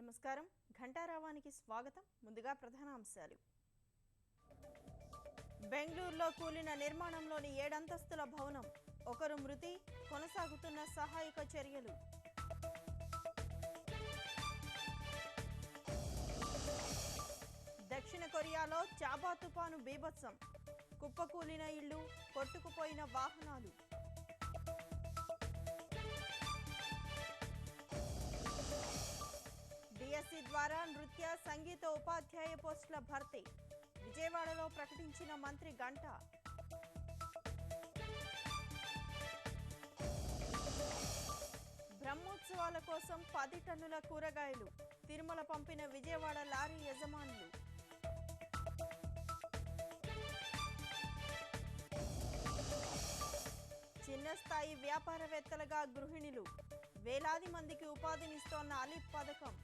నమస్కారం. ఘంటారావానికి స్వాగతం. ముందుగా ప్రధాన అంశాలు. బెంగళూరులో కూలిన నిర్మాణంలోని 7 అంతస్తుల భవనం, ఒకరు మృతి, కొనసాగుతున్న సహాయక చర్యలు. దక్షిణ కొరియాలో చాబా తుపాను బీభత్సం, కుప్పకూలిన ఇళ్లు, కొట్టుకుపోయిన వాహనాలు. డిఎస్సి ద్వారా నృత్య సంగీత ఉపాధ్యాయ పోస్టుల భర్తీ, విజయవాడలో ప్రకటించిన మంత్రి గంటా. బ్రహ్మోత్సవాల కోసం 10 టన్నుల కూరగాయలు, తిరుమల పంపిన విజయవాడ లారీ యజమానులు. చిన్న స్థాయి వ్యాపారవేత్తలుగా గృహిణులు, వేలాది మందికి ఉపాధినిస్తోన్న అలిప్ పథకం.